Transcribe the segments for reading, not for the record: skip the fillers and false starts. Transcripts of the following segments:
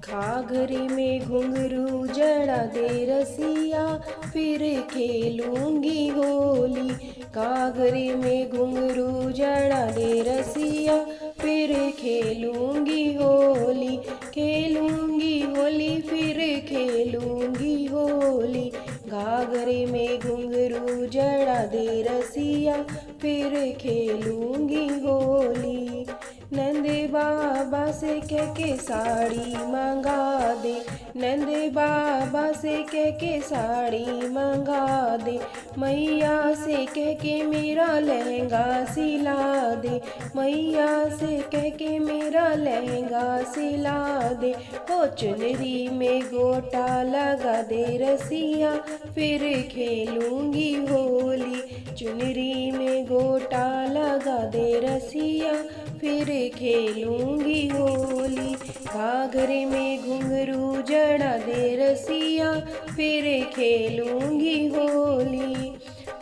घाघरे में घुंघरू जड़ा दे रसिया, फिर खेलूंगी होली। घाघरे में घुंघरू जड़ा दे रसिया, फिर खेलूंगी होली। खेलूंगी होली, फिर खेलूंगी होली। घाघरे में घुंघरू जड़ा दे रसिया, फिर खेलूंगी होली। नंद बाबा से कह के साड़ी मंगा दे, नंद बाबा से कह के साड़ी मंगा दे। मैया से कह के मेरा लहंगा सिला दे, मैया से कह के मेरा लहंगा सिला दे। हो चुनरी में गोटा लगा दे रसिया, फिर खेलूंगी होली। चुनरी में गोटा लगा दे रसिया, फिर खेलूंगी होली। घाघरे में घुंघरू जड़ा दे रसिया, फिर खेलूंगी होली।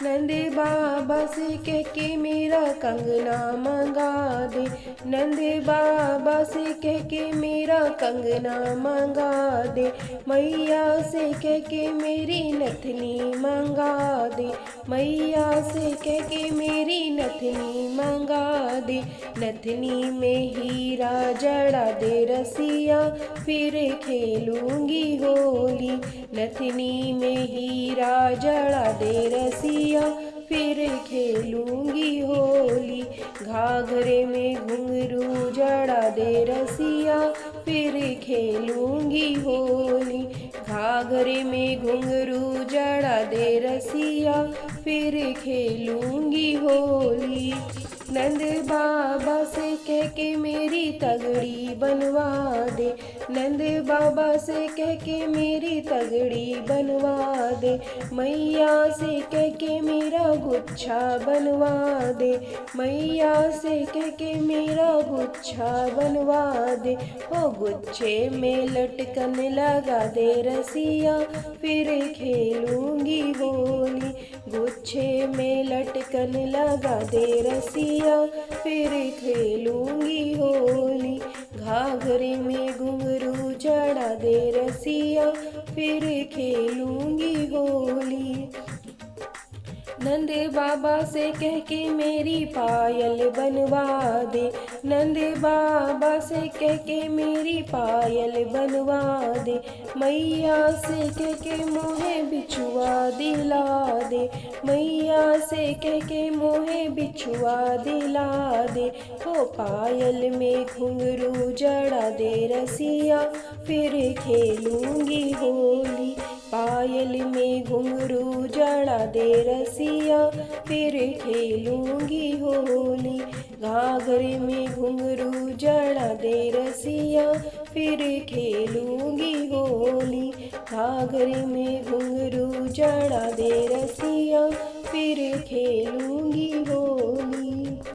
नंद बाबा से कह के मेरा कंगना मंगा दे, नंद बाबा से कह के मेरा कंगना मंगा दे। मैया से कह के मेरी नथनी मंगा दे, मैया से कह के मेरी नथनी मंगा दे। नथनी में हीरा जड़ा दे रसिया, फिर खेलूंगी होली। नथनी में हीरा जड़ा दे रसिया, फिर खेलूंगी होली। घाघरे में घुंघरू जड़ा दे रसिया, फिर खेलूंगी होली। घाघरे में घुंघरू जड़ा दे रसिया, फिर खेलूंगी होली। नंद बाबा से कह के मेरी तगड़ी बनवा दे, नंद बाबा से कह के मेरी तगड़ी बनवा दे। मैया से कह के मेरा गुच्छा बनवा दे, मैया से कह के मेरा गुच्छा बनवा दे। हो गुच्छे में लटकन लगा दे रसिया, फिर खेलूंगी होली। गुच्छे में लटकन लगा दे रसिया, फिर खेलूंगी होली। घाघरे में घुंघरू जड़ा दे रसिया, फिर खेलूंगी होली। नंद बाबा से कह के मेरी पायल बनवा दे, नंद बाबा से कह के मेरी पायल बनवा दे। मैया से कह के मोहे बिछुआ दिला दे, मैया से कह के मोहे बिछुआ दिला दे। हो पायल में घुंघरू जड़ा दे रसिया, फिर खेलूंगी होली। पायल में घुंघरू जड़ा दे रसिया, फिर खेलूंगी होली। घाघरे में घुंघरू जड़ा दे रसिया, फिर खेलूंगी होली। घाघरे में घुंघरू जड़ा दे रसिया, फिर खेलूंगी होली।